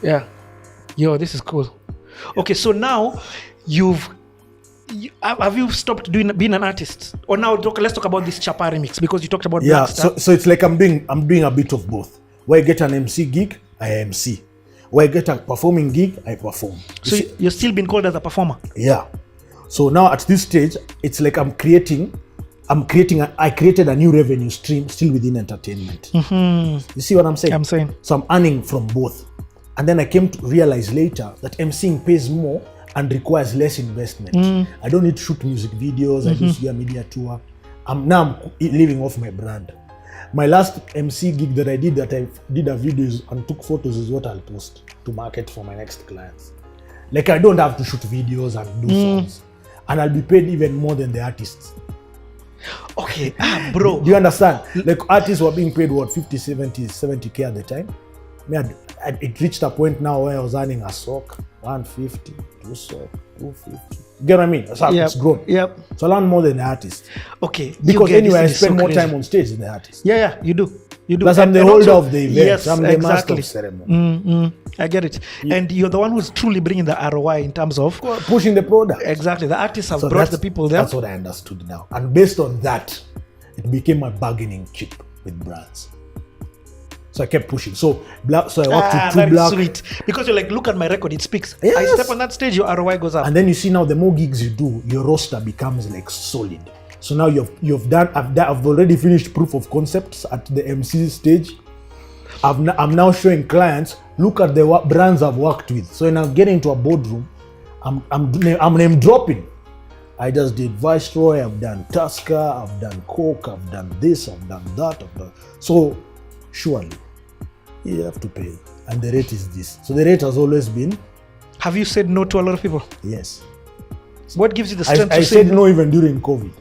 Yeah. Yo, this is cool. Okay, so now have you stopped being an artist? Or now let's talk about this Chappa remix, because you talked about Black Star. So it's like I'm doing a bit of both. Where I get an MC gig, I MC. Where I get a performing gig, I perform. So you're still being called as a performer? Yeah. So now at this stage, it's like I created a new revenue stream still within entertainment. You see what I'm saying? I'm saying. So I'm earning from both. And then I came to realize later that MCing pays more and requires less investment. I don't need to shoot music videos. I just do a media tour. I'm living off my brand. My last MC gig that I did a videos and took photos is what I'll post to market for my next clients. Like I don't have to shoot videos and do songs. And I'll be paid even more than the artists. Okay, bro. Do you understand? Like artists were being paid what, 50, 70K at the time. It reached a point now where I was earning a sock, 150, 2 sock, 250. You get what I mean? So it's grown. Yep. So I learn more than the artist. Okay. Because anyway, I spend more time on stage than the artist. Yeah, you do. Plus I'm the holder of the event. Yes, I'm the master of ceremony. I get it. Yeah. And you're the one who's truly bringing the ROI in terms of pushing the product. Exactly. The artists have brought the people there. That's what I understood now. And based on that, it became my bargaining chip with brands. So I kept pushing. So I worked with two Black. Sweet. Because you're like, look at my record, it speaks. Yes. I step on that stage, your ROI goes up. And then you see now, the more gigs you do, your roster becomes like solid. So now I've already finished proof of concepts at the MC stage. I'm now showing clients, look at the brands I've worked with. So when I get into a boardroom, I'm name dropping. I just did Viceroy, I've done Tusker, I've done Coke, I've done this, I've done that, So surely you have to pay. And the rate is this. So the rate has always been. Have you said no to a lot of people? Yes. What gives you the strength I said no even during COVID.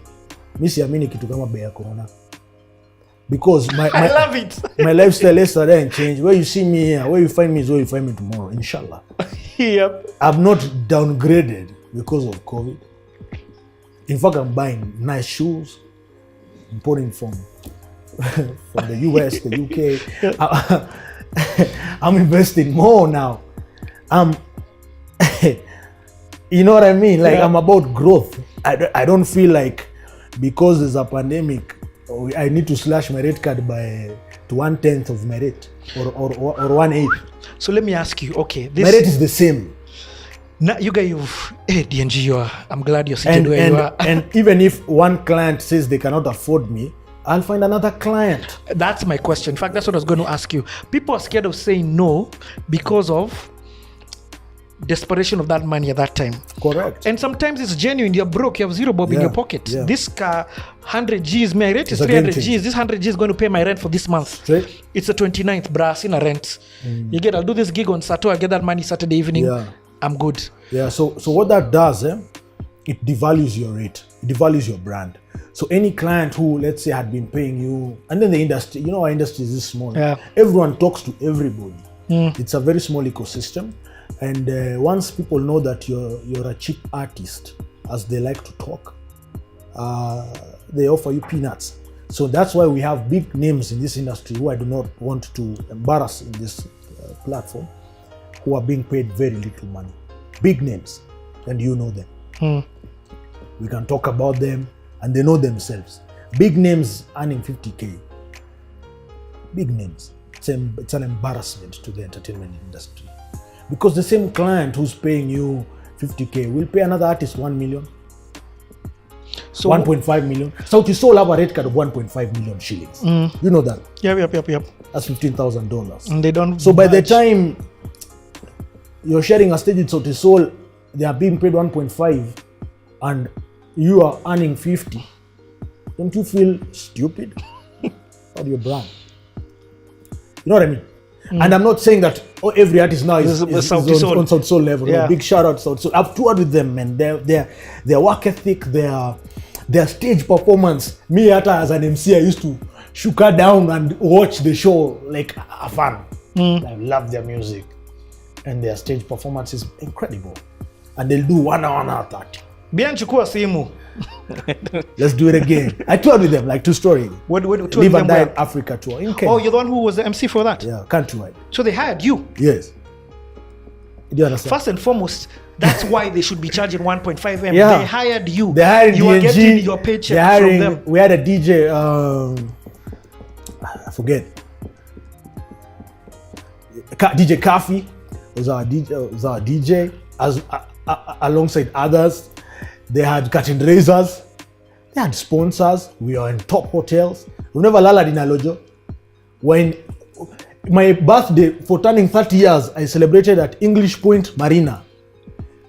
Misi amini kitu kama bei ya corona. Because I love it. My lifestyle yesterday and change. Where you see me here, where you find me is where you find me tomorrow, inshallah. Yep. I'm not downgraded because of COVID. In fact, I'm buying nice shoes, importing from the US, the UK. I'm investing more now. You know what I mean? Like I'm about growth. I don't feel like because there's a pandemic, I need to slash my rate card to 1/10 of my rate or 1/8. So let me ask you, okay. My rate is the same. Now you guys, DNG, I'm glad you're sitting where you are. And even if one client says they cannot afford me, I'll find another client. That's my question. In fact, that's what I was going to ask you. People are scared of saying no because of desperation of that money at that time. Correct. And sometimes it's genuine. You're broke. You have zero bob in your pocket. Yeah. This car, 100 G's, my rent is 300 G's. This 100 G's is going to pay my rent for this month. Straight. It's the 29th, brass in a rent. I'll do this gig on Saturday. I'll get that money Saturday evening. Yeah. I'm good. Yeah. So what that does, it devalues your rate. It devalues your brand. So any client who, let's say, had been paying you, and then the industry, our industry is this small. Yeah. Everyone talks to everybody. It's a very small ecosystem. And once people know that you're a cheap artist, as they like to talk, they offer you peanuts. So that's why we have big names in this industry who I do not want to embarrass in this platform, who are being paid very little money. Big names, and you know them. We can talk about them, and they know themselves. Big names earning 50K. Big names. It's an embarrassment to the entertainment industry. Because the same client who's paying you 50K will pay another artist 1 million. So 1.5 million. Sauti Sol have a rate card of 1.5 million shillings. You know that? Yep. That's $15,000. And they don't. So by the time you're sharing a stage with Sauti Sol, they are being paid 1.5 and you are earning 50. Don't you feel stupid? Or your brand? You know what I mean? And I'm not saying that every artist now is on Sauti Sol level. Yeah. Big shout out to Sauti Sol. I've toured with them, man. Their work ethic, their stage performance. Me, as an MC, I used to shuka down and watch the show like a fan. I love their music, and their stage performance is incredible. And they'll do 1 hour 30. Bianchukua simu. Let's do it again. I toured with them, like 2 story. Live and Die in Africa tour in Kenya. Oh, you're the one who was the MC for that? Yeah, countrywide. So they hired you? Yes. Do you understand? First and foremost, that's why they should be charging 1.5 M. Yeah. They hired you. They hired you DNG, are getting your paycheck from them. We had a DJ, I forget. DJ Kafi was our DJ as alongside others. They had curtain raisers. They had sponsors. We are in top hotels. We never lalad in Alojo. When my birthday for turning 30 years, I celebrated at English Point Marina,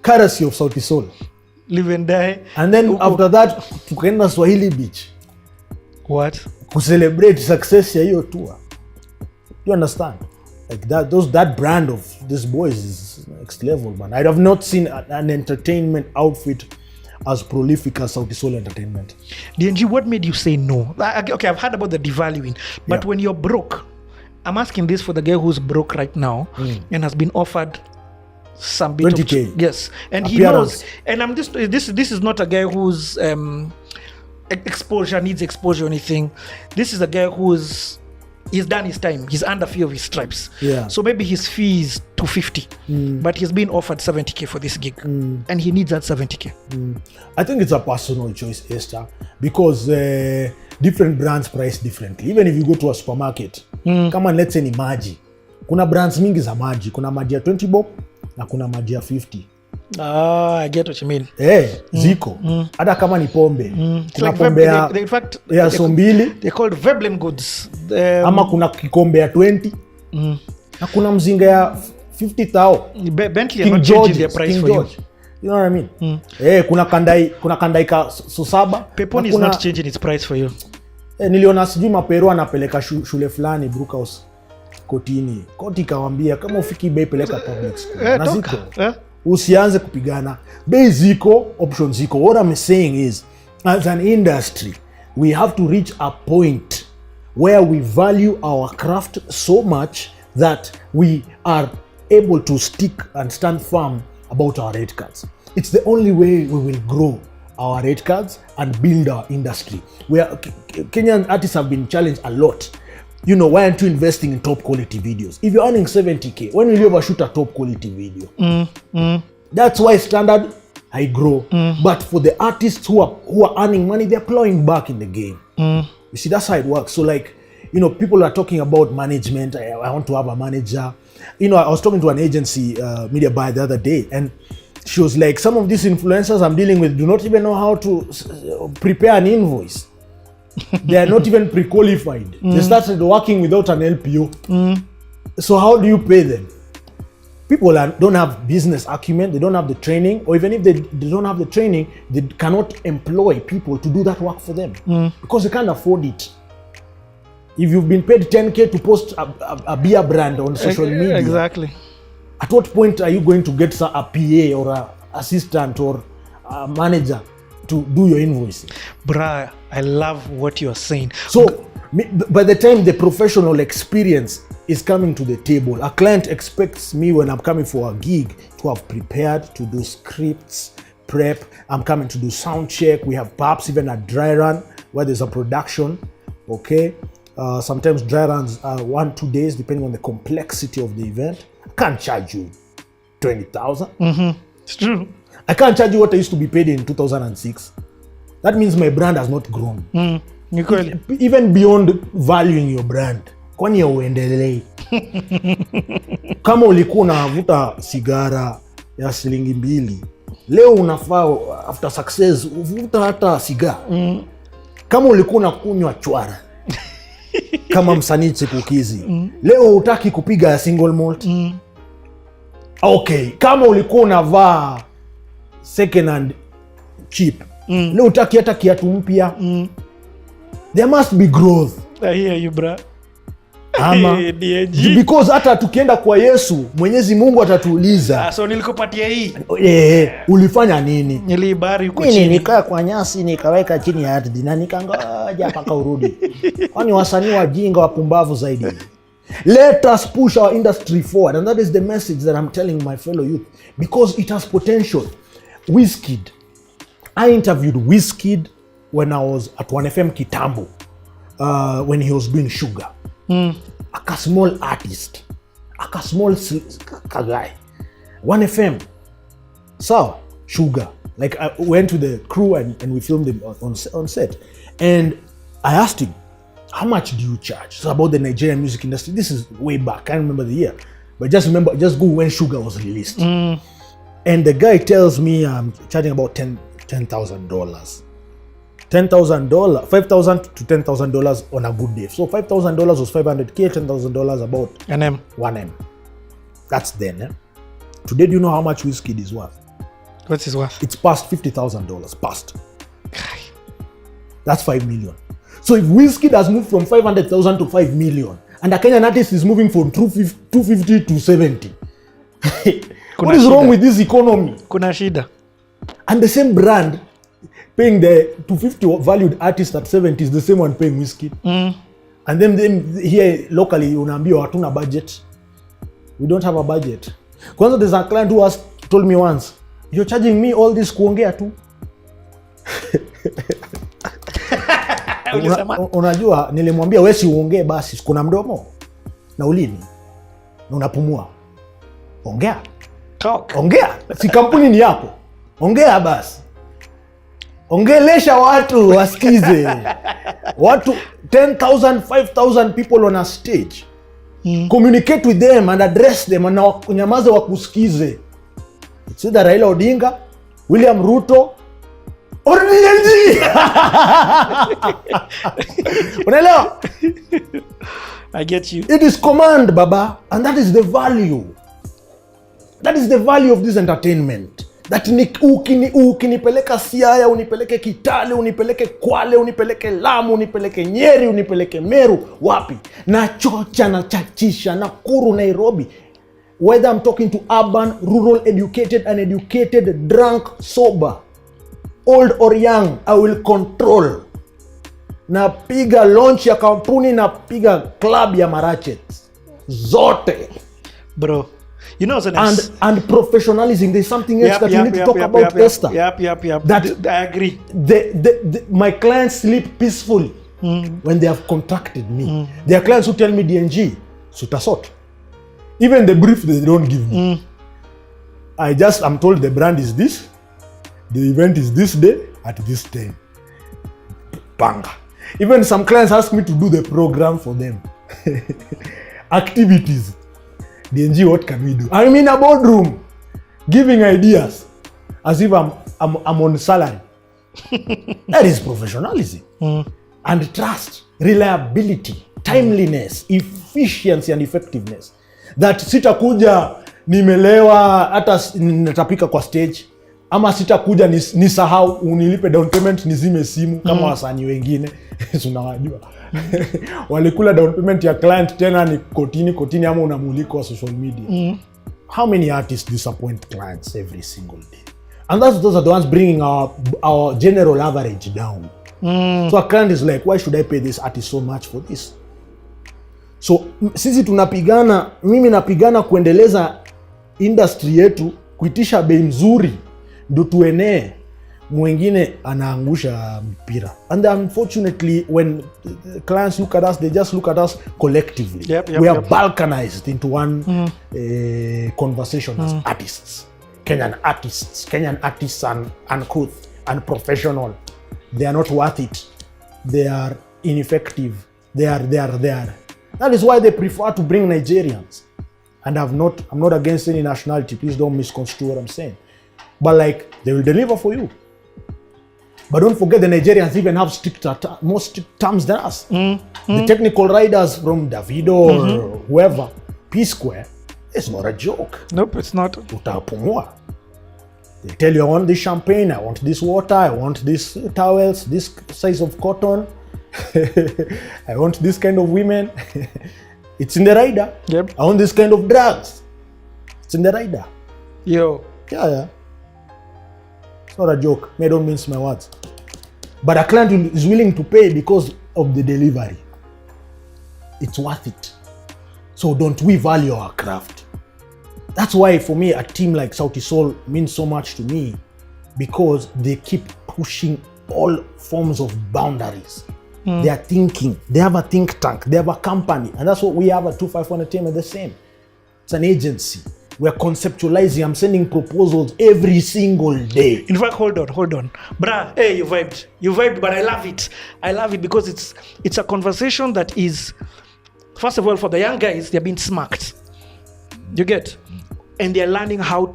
courtesy of Sauti Sol. Live and die. And then after that, tukaenda Swahili Beach. What? To celebrate success ya hiyo tour. You understand? Like that brand of these boys is next level, man. I have not seen an entertainment outfit as prolific as Sauti Sol Entertainment. DNG, what made you say no? Okay, I've heard about the devaluing, but when you're broke, I'm asking this for the guy who's broke right now and has been offered some bit 20K. Yes, and Appearance. He knows. And I'm just this is not a guy who's needs exposure or anything. This is a guy he's done his time. He's under few of his stripes. Yeah. So maybe his fee is 250, but he's been offered 70K for this gig, and he needs that 70K. I think it's a personal choice, Esther, because different brands price differently. Even if you go to a supermarket, come on, let's say ni maji. Kuna brands mingi za maji. Kuna maji ya 20 bob na kuna maji ya 50. I get what you mean. Ziko. Hata kama ni pombe. Kuna like pombe ya sombili. They're called Veblen goods. Ama kuna kikombe ya 20. Na kuna mzinga ya 50,000. Bentley are not changing their price for you. You know what I mean? Kuna kandai ka so saba. Peponi is not changing its price for you. Niliona sijui mapero anapeleka shule fulani Brookhouse kotini. Koti kawambia kama ufiki bei peleka public school. Na ziko. Usianze kupigana. Bei ziko, options ziko. What I'm saying is, as an industry, we have to reach a point where we value our craft so much that we are able to stick and stand firm about our rate cards. It's the only way we will grow our rate cards and build our industry. Kenyan artists have been challenged a lot. You know, why aren't you investing in top quality videos? If you're earning 70K, when will you ever shoot a top quality video? That's why standard I grow. But for the artists who are earning money, they're plowing back in the game. You see, that's how it works. So like, you know, people are talking about management. I want to have a manager. You know, I was talking to an agency, media buyer the other day, and she was like, some of these influencers I'm dealing with do not even know how to prepare an invoice. They are not even pre-qualified. They started working without an LPO. So how do you pay them? People don't have business acumen, they don't have the training, or even if they don't have the training, they cannot employ people to do that work for them because they can't afford it. If you've been paid 10K to post a beer brand on social media, exactly. At what point are you going to get a PA or an assistant or a manager to do your invoicing? Bruh, I love what you're saying. So by the time the professional experience is coming to the table, a client expects me when I'm coming for a gig to have prepared, to do scripts, prep. I'm coming to do sound check. We have perhaps even a dry run where there's a production. Okay. Sometimes dry runs are 1-2 days depending on the complexity of the event. I can't charge you 20,000. It's true. I can't charge you what I used to be paid in 2006. That means my brand has not grown. Even beyond valuing your brand, kwani ya uendelei. Kama ulikuwa unavuta sigara ya shilingi 2, leo unafaa after success uvuta hata sigara. Kama ulikuwa unakunywa chwara kama msanii Chipukizi, leo hutaki kupiga single malt. Okay, kama ulikuwa unavaa second hand cheap, leo hutaki hata kiatu mpya. There must be growth. I hear you, bro. Ama DNG. Because hata tukienda kwa Yesu, Mwenyezi Mungu atatuuliza, so nilikupatia hii. Ulifanya nini? Nilibari huko chini. Mimi nikaa kwa nyasi nikaweka chini ya ardhi na nikangoja mpaka urudi. Kwani wasanii wajinga wapumbavu zaidi. Let us push our industry forward, and that is the message that I'm telling my fellow youth, because it has potential. Wizkid. I interviewed Wizkid when I was at 1FM Kitambo, when he was doing Sugar. A small artist, a small guy. 1 FM. So, sugar. Like I went to the crew and we filmed him on set. And I asked him, how much do you charge? So about the Nigerian music industry. This is way back. I can't remember the year. But just go when Sugar was released. And the guy tells me I'm charging about $10,000. $10,000, $5,000 to $10,000 on a good day. So $5,000 was $500K, $10,000 about 1M. That's then. Today, do you know how much Wizkid is worth? What's his worth? It's past $50,000. Past. That's 5 million. So if Wizkid has moved from 500,000 to 5 million, and a Kenyan artist is moving from 250 to 70, what is wrong with this economy? Kuna shida. And the same brand paying the 250 valued artist at 70 is the same one paying Wizkid. And then here locally, unaambiwa hatuna budget. We don't have a budget. Kwanza there's a client who told me once, you're charging me all this kuongea tu. Unajua nilimwambia wewe si uongee basi, kuna mdomo na ulimi na unapumua. Ongea. Talk. Ongea. Si kampuni ni yako. Ongea basi. Ongelesha watu wasikize. Watu 10,000, 5,000 people on a stage. Communicate with them and address them and nyamaze wakusikize. It's either Raila Odinga, William Ruto or DNG. Unaelewa? I get you. It is command, baba, and that is the value. That is the value of this entertainment. That ukinipeleka Siaya, unipeleke Kitale, unipeleke Kwale, unipeleke Lamu, unipeleke Nyeri, unipeleke Meru, wapi? Na chocha, na chachisha, Nakuru, Nairobi. Whether I'm talking to urban, rural, educated, uneducated, drunk, sober, old or young, I will control. Napiga launch ya kampuni, napiga club ya marachets. Zote. Bro. You know, and professionalism, there's something else that you need to talk about, Esther. That I agree. My clients sleep peacefully when they have contacted me. There are clients who tell me DNG, sutasot. Even the brief they don't give me. I'm told the brand is this, the event is this day at this time. Banga. Even some clients ask me to do the program for them. Activities. DNG, what can we do? I'm in a boardroom giving ideas as if I'm on salary. That is professionalism. And trust, reliability, timeliness, efficiency and effectiveness. That sitakuja nimelewa hata natapika kwa stage, ama sitakuja nisahau unilipe down payment nizime simu kama wasanii wengine. Unawajua. Walikula down payment ya client tena ni kotini ama unamuliko wa social media. How many artists disappoint clients every single day? And those are the ones bringing our general average down. So a client is like, why should I pay this artist so much for this? So sisi mimi napigana kuendeleza industry yetu, kuitisha bei nzuri ndio tuenee, mwingine anaangusha mpira. And unfortunately, when clients look at us, they just look at us collectively. We are balkanized into one conversation as artists. Kenyan artists and uncouth and professional. They are not worth it. They are ineffective. They are. That is why they prefer to bring Nigerians. And I'm not against any nationality. Please don't misconstrue what I'm saying. But like, they will deliver for you. But don't forget, the Nigerians even have more strict terms than us. The technical riders from Davido or whoever, P-Square, it's not a joke. Nope, it's not. Utapumua. They tell you, I want this champagne, I want this water, I want this towels, this size of cotton, I want this kind of women. It's in the rider. Yep. I want this kind of drugs. It's in the rider. Yo. Yeah. It's not a joke. I don't mince my words. But a client is willing to pay because of the delivery. It's worth it. So don't we value our craft? That's why for me, a team like Sauti Sol means so much to me, because they keep pushing all forms of boundaries. They are thinking. They have a think tank. They have a company. And that's what we have at 254 Entertainment, the same. It's an agency. We're conceptualizing. I'm sending proposals every single day. In fact, hold on. Bruh, hey, you vibed, but I love it. I love it because it's a conversation that is, first of all, for the young guys, they're being smacked. You get? And they're learning how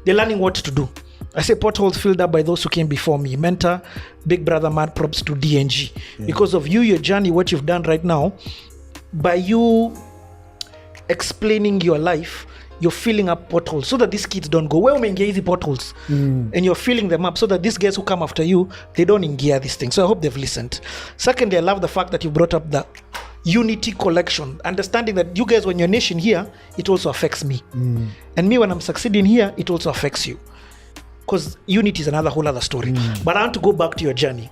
they're learning what to do. I say potholes filled up by those who came before me. Mentor, big brother, mad props to DNG. Yeah. Because of you, your journey, what you've done right now, by you explaining your life, you're filling up potholes so that these kids don't go, well, easy potholes. And you're filling them up so that these guys who come after you, they don't engear these things. So I hope they've listened. Secondly, I love the fact that you brought up the unity collection, understanding that you guys, when you're nation here, it also affects me. And me, when I'm succeeding here, it also affects you. Because unity is another whole other story. But I want to go back to your journey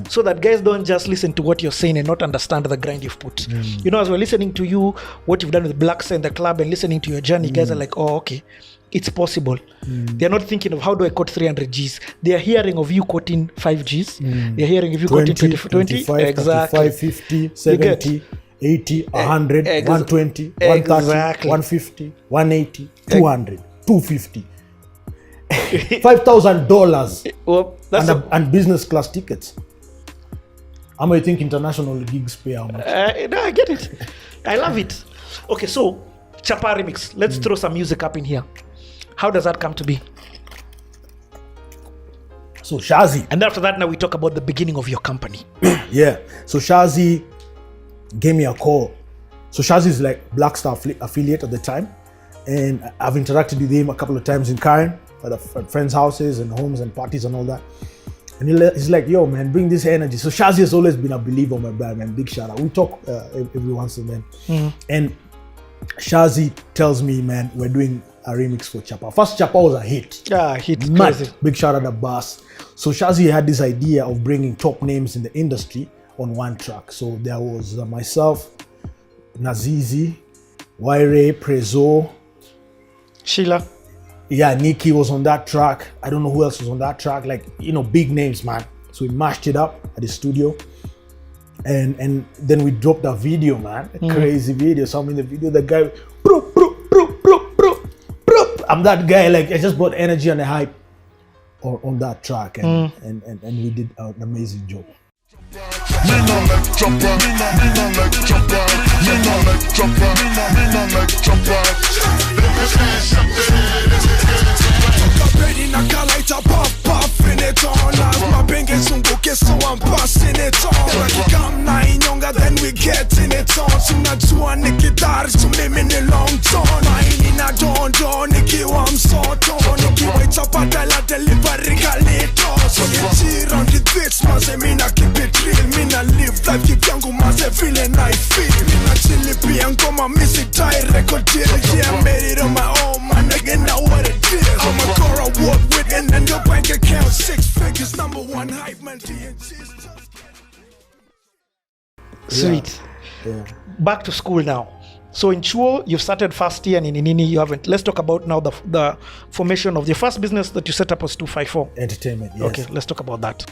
so that guys don't just listen to what you're saying and not understand the grind you've put. You know, as we're listening to you, what you've done with Blacks and the club and listening to your journey, guys are like, oh, okay, it's possible. They're not thinking of how do I quote 300 Gs. They're hearing of you quoting 5 Gs. They're hearing of you quoting 20, 25, exactly. 35, 50, 70, 80, 100, 120, 130, 150, 180, 200, 250. $5,000 well, and business class tickets. How much you think international gigs pay? How much? No, I get it. I love it. Okay, so Chappa remix. Let's throw some music up in here. How does that come to be? So Shazi. And after that, now we talk about the beginning of your company. Yeah. So Shazi gave me a call. So Shazi is like Black Star affiliate at the time, and I've interacted with him a couple of times in Karen. At friends' houses and homes and parties and all that. And he's like, yo, man, bring this energy. So Shazi has always been a believer of my brand, man. Big shout out. We talk every once in a while. And Shazi tells me, man, we're doing a remix for Chappa. First, Chappa was a hit. Yeah, hit. Mad. Crazy. Big shout out to Bass. So Shazi had this idea of bringing top names in the industry on one track. So there was myself, Nazizi, Waire, Prezo, Sheila. Yeah, Nikki was on that track. I don't know who else was on that track. Like, you know, big names, man. So we mashed it up at the studio. And then we dropped that video, man. A crazy video. So I'm in the video, the guy, I'm that guy, like, I just brought energy and the hype on that track. And we did an amazing job. Me no like Chappa, me no like Chappa, me no like Chappa, me no like Chappa. Ready na kalaita puff in it on. As my binge sunguke so I'm passing it on. Like come na inyonga then we getting it on. Tunajua ni guitar to mimi ni long ton. Maini na don nikiwa msoto. Nikiwa Chappa la delivery kalito. So you cheer on the beats maze mina keep it real. Mina live life kivyangu maze vile na feel. Mina chili pia ngoma misi tie record deal. Yeah, I made it on my own, man, again now what it is. I'm a core award winning and your bank account 6 figures, #1 hype man, DNG. Sweet. Yeah. Back to school now. So in Chuo, you've started first year, and in Inini, you haven't. Let's talk about now the formation of the first business that you set up was 254. Entertainment, yes. Okay, let's talk about that.